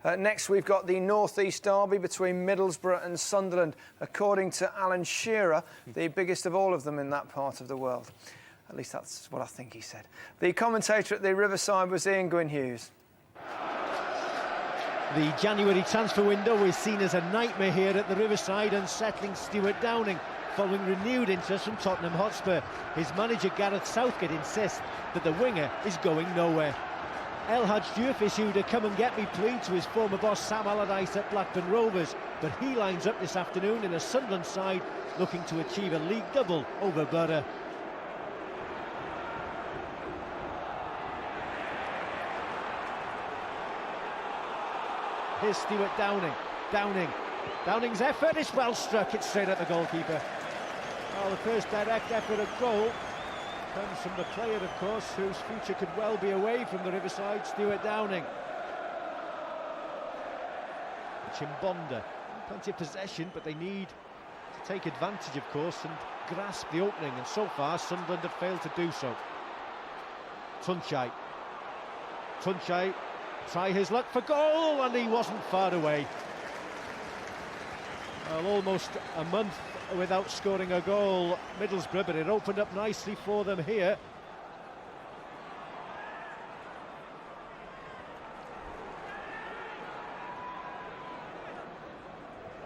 Next, we've got the North East derby between Middlesbrough and Sunderland. According to Alan Shearer, the biggest of all of them in that part of the world. At least that's what I think he said. The commentator at the Riverside was Ian Gwyn Hughes. The January transfer window is seen as a nightmare here at the Riverside, unsettling Stuart Downing following renewed interest from Tottenham Hotspur. His manager Gareth Southgate insists that the winger is going nowhere. El Hadj Diouf issued a come-and-get-me plea to his former boss Sam Allardyce at Blackburn Rovers, but he lines up this afternoon in a Sunderland side looking to achieve a league double over Borough. Here's Stuart Downing. Downing's effort is well struck. It's straight at the goalkeeper. Well, the first direct effort at goal comes from the player, of course, whose future could well be away from the Riverside, Stuart Downing. Chimbonda, plenty of possession, but they need to take advantage, of course, and grasp the opening, and so far Sunderland have failed to do so. Tunchai try his luck for goal, and he wasn't far away. Well, almost a month without scoring a goal, Middlesbrough, but it opened up nicely for them here.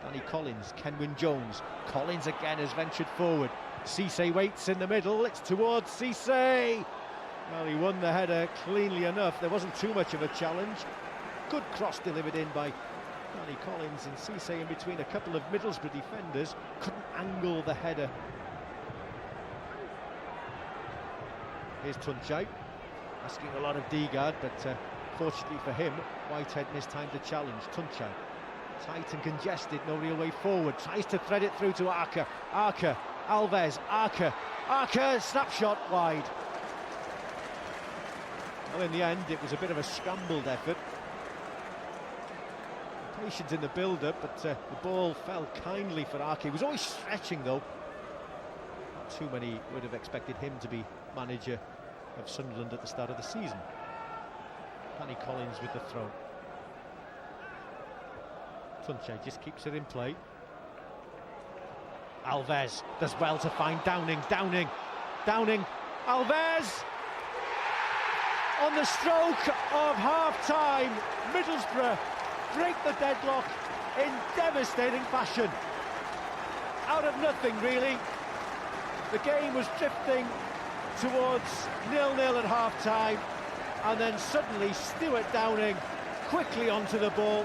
Danny Collins, Kenwyne Jones. Collins again has ventured forward. Cisse waits in the middle, it's towards Cisse. Well, he won the header cleanly enough. There wasn't too much of a challenge. Good cross delivered in by Danny Collins, and Cisse in between a couple of Middlesbrough defenders couldn't angle the header. Here's Tunchai, asking a lot of Deegard, but fortunately for him, Whitehead missed time to challenge. Tunchai, tight and congested, no real way forward, tries to thread it through to Arca, Alves, Arca, snapshot wide. Well, in the end, it was a bit of a scrambled effort. Patient in the build-up, but the ball fell kindly for Arca. He was always stretching, though. Not too many would have expected him to be manager of Sunderland at the start of the season. Danny Collins with the throw. Tunchai just keeps it in play. Alves does well to find Downing, Alves! On the stroke of half-time, Middlesbrough break the deadlock in devastating fashion. Out of nothing, really. The game was drifting towards 0-0 at half-time, and then suddenly Stuart Downing quickly onto the ball.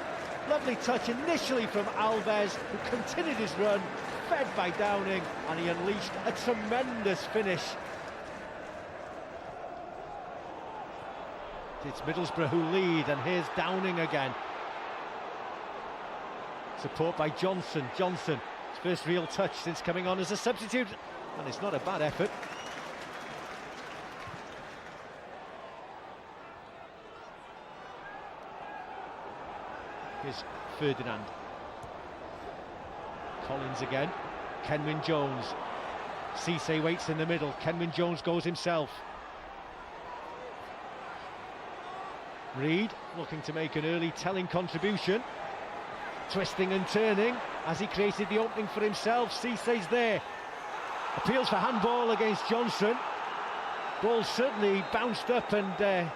Lovely touch initially from Alves, who continued his run, fed by Downing, and he unleashed a tremendous finish. It's Middlesbrough who lead, and here's Downing again. Support by Johnson, his first real touch since coming on as a substitute, and it's not a bad effort. Here's Ferdinand. Collins again, Kenwyne Jones. Cisse waits in the middle, Kenwyne Jones goes himself. Reed looking to make an early telling contribution. Twisting and turning as he created the opening for himself. Cisse's there. Appeals for handball against Johnson. Ball certainly bounced up and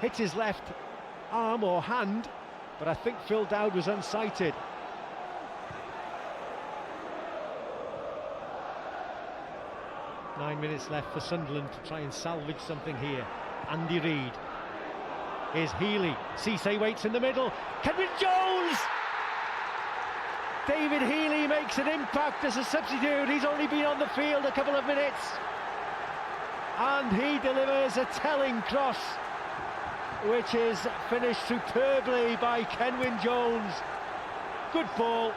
hit his left arm or hand, but I think Phil Dowd was unsighted. Nine minutes left for Sunderland to try and salvage something here. Andy Reid. Here's Healy. Cisse waits in the middle. Kenwyne Jones! David Healy makes an impact as a substitute. He's only been on the field a couple of minutes, and he delivers a telling cross, which is finished superbly by Kenwyne Jones. Good ball,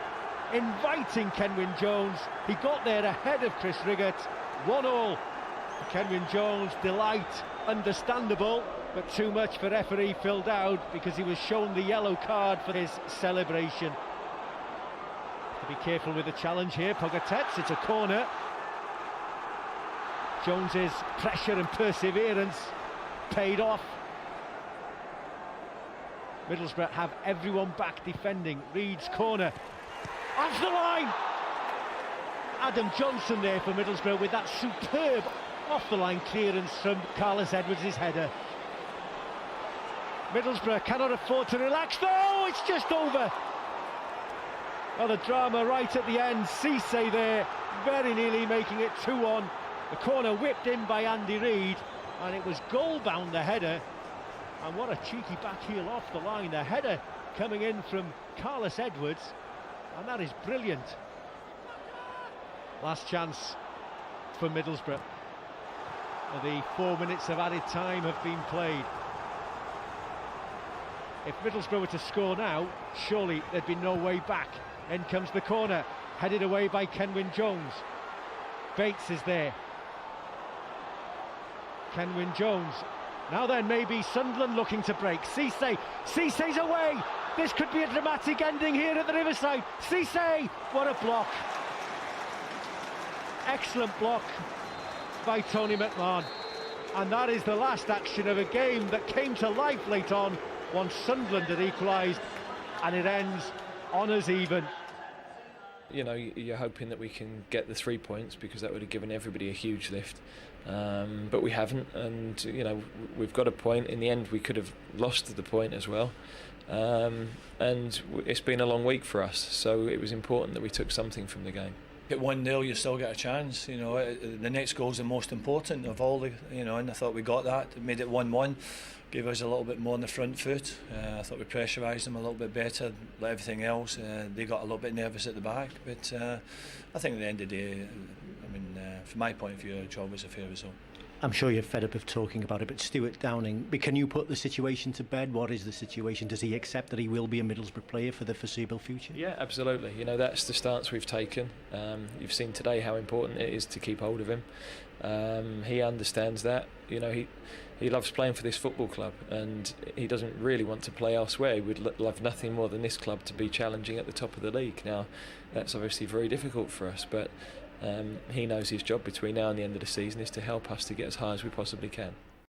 inviting Kenwyne Jones. He got there ahead of Chris Riggott. 1-1. Kenwyne Jones' delight, understandable, but too much for referee Phil Dowd, because he was shown the yellow card for his celebration. To be careful with the challenge here. Pogatetz, it's a corner. Jones's pressure and perseverance paid off. Middlesbrough have everyone back defending. Reed's corner, off the line! Adam Johnson there for Middlesbrough with that superb off-the-line clearance from Carlos Edwards' header. Middlesbrough cannot afford to relax. No, it's just over. Well, the drama right at the end. Cisse there, very nearly making it 2-1. The corner whipped in by Andy Reid, and it was goal-bound, the header. And what a cheeky back heel off the line. The header coming in from Carlos Edwards, and that is brilliant. Last chance for Middlesbrough. The 4 minutes of added time have been played. If Middlesbrough were to score now, surely there'd be no way back. In comes the corner, headed away by Kenwyne Jones. Bates is there. Kenwyne Jones. Now then, maybe Sunderland looking to break. Cisse's away. This could be a dramatic ending here at the Riverside. Cisse, what a block. Excellent block by Tony McMahon. And that is the last action of a game that came to life late on once Sunderland had equalised, and it ends honours even. You know, you're hoping that we can get the 3 points, because that would have given everybody a huge lift, but we haven't, and you know, we've got a point. In the end we could have lost the point as well, and it's been a long week for us, so it was important that we took something from the game. At 1-0 you still get a chance, you know. The next goal's the most important of all, you know, and I thought we got that. It made it 1-1, gave us a little bit more on the front foot. I thought we pressurised them a little bit better, like everything else. They got a little bit nervous at the back, but I think at the end of the day, I mean, from my point of view, our job was a fair result. I'm sure you're fed up of talking about it, but Stuart Downing, can you put the situation to bed? What is the situation? Does he accept that he will be a Middlesbrough player for the foreseeable future? Yeah, absolutely. You know, that's the stance we've taken. You've seen today how important it is to keep hold of him. He understands that. You know, he loves playing for this football club, and he doesn't really want to play elsewhere. He would love nothing more than this club to be challenging at the top of the league. Now, that's obviously very difficult for us, but he knows his job between now and the end of the season is to help us to get as high as we possibly can.